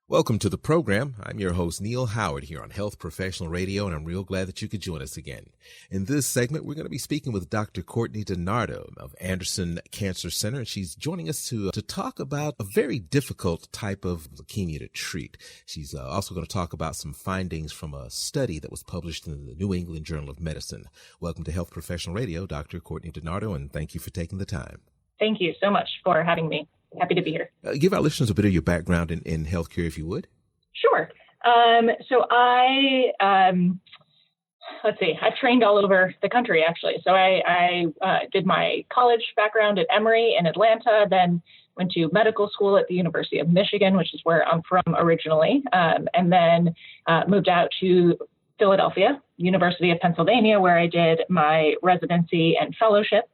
Welcome to the program. I'm your host, Neil Howard, here on Health Professional Radio, and I'm real glad that you could join us again. In this segment, we're going to be speaking with Dr. Courtney DiNardo of Anderson Cancer Center, and she's joining us to talk about a very difficult type of leukemia to treat. She's also going to talk about some findings from a study that was published in the New England Journal of Medicine. Welcome to Health Professional Radio, Dr. Courtney DiNardo, and thank you for taking the time. Thank you so much for having me. Happy to be here. Give our listeners a bit of your background in healthcare, if you would. Sure. So I, I've trained all over the country, actually. So I did my college background at Emory in Atlanta, then went to medical school at the University of Michigan, which is where I'm from originally, and then moved out to Philadelphia, University of Pennsylvania, where I did my residency and fellowship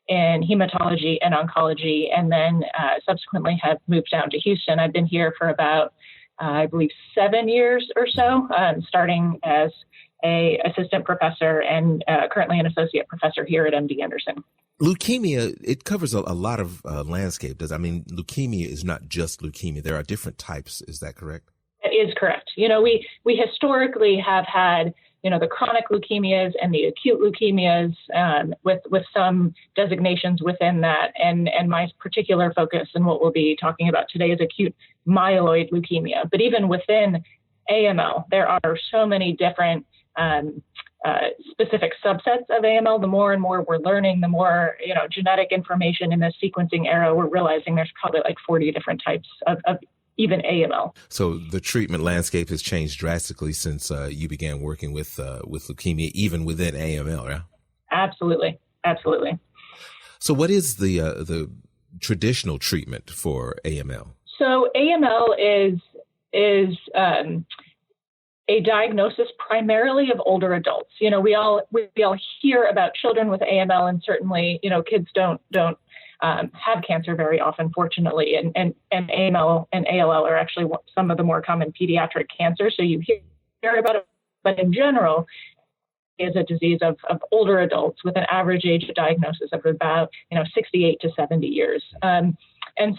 in hematology and oncology, and then subsequently have moved down to Houston. I've been here for about, I believe, 7 years or so, starting as an assistant professor and currently an associate professor here at MD Anderson. Leukemia, it covers a lot of landscape. Leukemia is not just leukemia. There are different types. Is that correct? That is correct. We historically have had the chronic leukemias and the acute leukemias with some designations within that. And my particular focus and what we'll be talking about today is acute myeloid leukemia. But even within AML, there are so many different specific subsets of AML. The more and more we're learning, the more, genetic information in the sequencing era, we're realizing there's probably like 40 different types of even AML. So the treatment landscape has changed drastically since you began working with leukemia, even within AML, right? Absolutely. So what is the traditional treatment for AML? So AML is a diagnosis primarily of older adults. We all hear about children with AML, and certainly, kids don't have cancer very often, fortunately, and AML and ALL are actually some of the more common pediatric cancers. So you hear about it, but in general, is a disease of older adults with an average age of diagnosis of about 68 to 70 years. And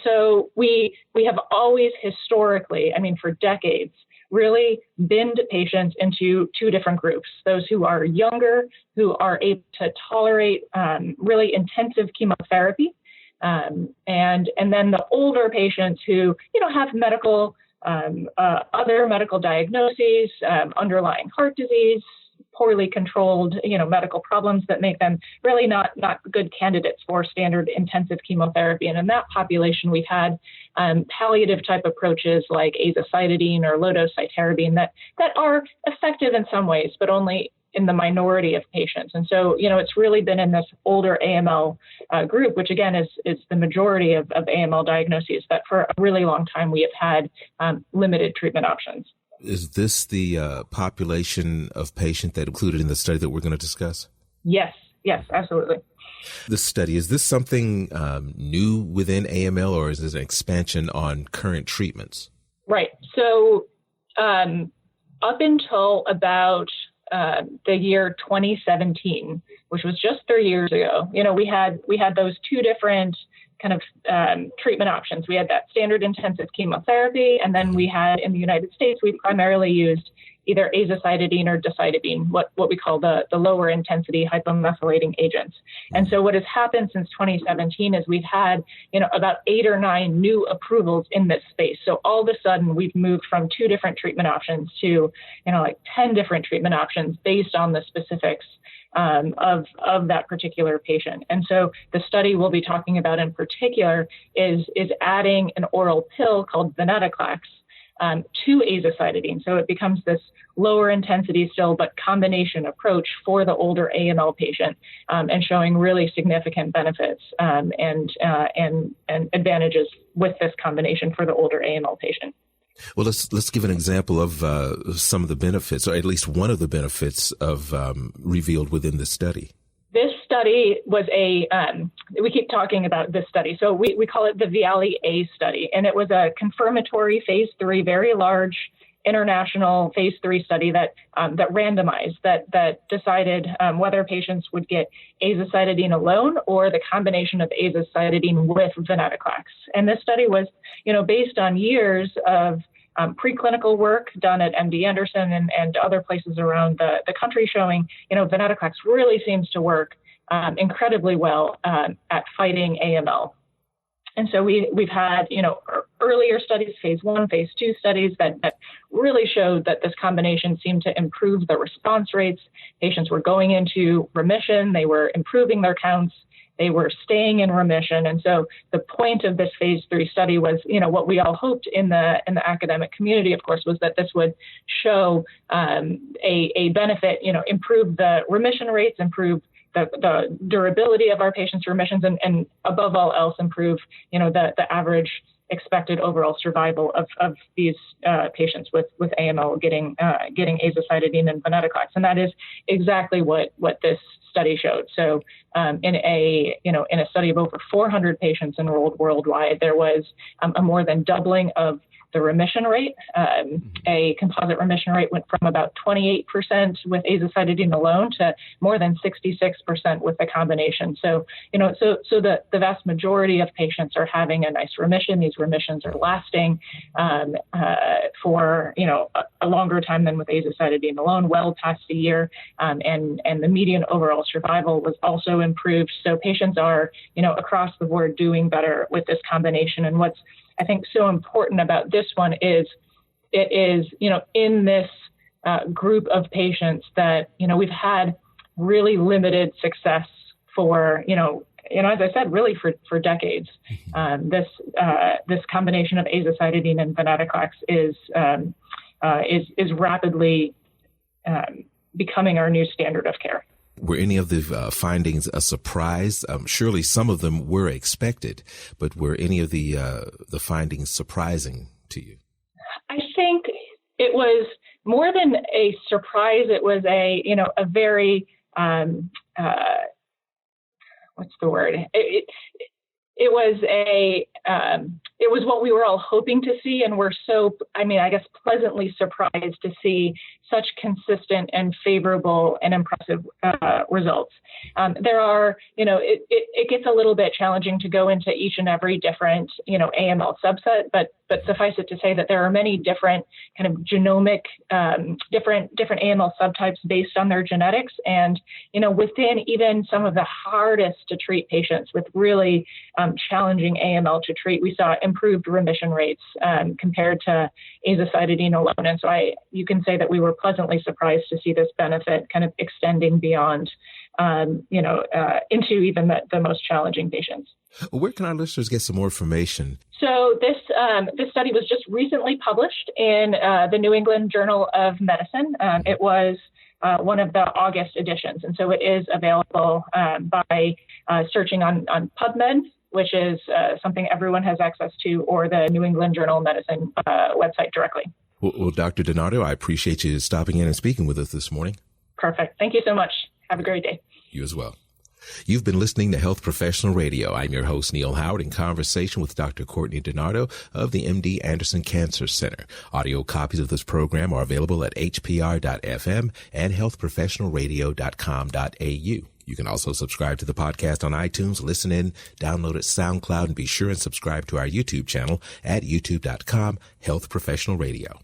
so we have always historically, for decades, really binned patients into two different groups: those who are younger, who are able to tolerate really intensive chemotherapy. And then the older patients who, have medical, other medical diagnoses, underlying heart disease, poorly controlled, medical problems that make them really not good candidates for standard intensive chemotherapy. And in that population, we've had palliative type approaches like azacitidine or low-dose cytarabine that are effective in some ways, but only in the minority of patients. And so, it's really been in this older AML group, which again is the majority of AML diagnoses, that for a really long time we have had limited treatment options. Is this the population of patient that included in the study that we're going to discuss? Yes, absolutely. This study, is this something new within AML, or is this an expansion on current treatments? Right. So up until about the year 2017, which was just 3 years ago, we had those two different kind of treatment options. We had that standard intensive chemotherapy, and then we had, in the United States, we primarily used either azacitidine or decitabine, what we call the lower intensity hypomethylating agents. And so what has happened since 2017 is we've had, about 8 or 9 new approvals in this space. So all of a sudden we've moved from 2 different treatment options to, 10 different treatment options based on the specifics of that particular patient. And so the study we'll be talking about in particular is adding an oral pill called venetoclax to azacitidine. So it becomes this lower intensity still, but combination approach for the older AML patient, and showing really significant benefits and advantages with this combination for the older AML patient. Well, let's give an example of some of the benefits, or at least one of the benefits of revealed within this study. This study was we keep talking about this study, so we call it the VIALE-A study, and it was a confirmatory phase 3, very large international phase 3 study that randomized, that decided whether patients would get azacitidine alone or the combination of azacitidine with venetoclax. And this study was, based on years of preclinical work done at MD Anderson and other places around the country showing, venetoclax really seems to work incredibly well at fighting AML. And so we've had, earlier studies, phase 1, phase 2 studies that really showed that this combination seemed to improve the response rates. Patients were going into remission. They were improving their counts. They were staying in remission. And so the point of this phase 3 study was, what we all hoped in the academic community, of course, was that this would show a benefit, improve the remission rates, improve the durability of our patients' remissions, and above all else, improve, the average expected overall survival of these patients with AML getting azacitidine and venetoclax. And that is exactly what this study showed. So in a study of over 400 patients enrolled worldwide, there was a more than doubling of the remission rate. A composite remission rate went from about 28% with azacitidine alone to more than 66% with the combination. So, so the vast majority of patients are having a nice remission. These remissions are lasting for, a longer time than with azacitidine alone, well past a year. And the median overall survival was also improved. So patients are, across the board doing better with this combination. And what's, I think, so important about this one is it is, in this group of patients that, we've had really limited success for, as I said, really for decades. This combination of azacitidine and venetoclax is rapidly becoming our new standard of care. Were any of the findings a surprise? Surely some of them were expected, but were any of the findings surprising to you? I think it was more than a surprise. It was a very what's the word? It was what we were all hoping to see, and we're so, I guess, pleasantly surprised to see such consistent and favorable and impressive results. There are, it gets a little bit challenging to go into each and every different, AML subset, but suffice it to say that there are many different kind of genomic, different AML subtypes based on their genetics. And, within even some of the hardest to treat patients with really challenging AML to treat, we saw improved remission rates compared to azacitidine alone. And so you can say that we were pleasantly surprised to see this benefit kind of extending beyond, into even the most challenging patients. Where can our listeners get some more information? So this study was just recently published in the New England Journal of Medicine. It was one of the August editions, and so it is available by searching on PubMed, which is something everyone has access to, or the New England Journal of Medicine website directly. Well, Dr. DiNardo, I appreciate you stopping in and speaking with us this morning. Perfect. Thank you so much. Have a great day. You as well. You've been listening to Health Professional Radio. I'm your host, Neil Howard, in conversation with Dr. Courtney DiNardo of the MD Anderson Cancer Center. Audio copies of this program are available at hpr.fm and healthprofessionalradio.com.au. You can also subscribe to the podcast on iTunes, listen in, download it SoundCloud, and be sure and subscribe to our YouTube channel at youtube.com/Health Professional Radio.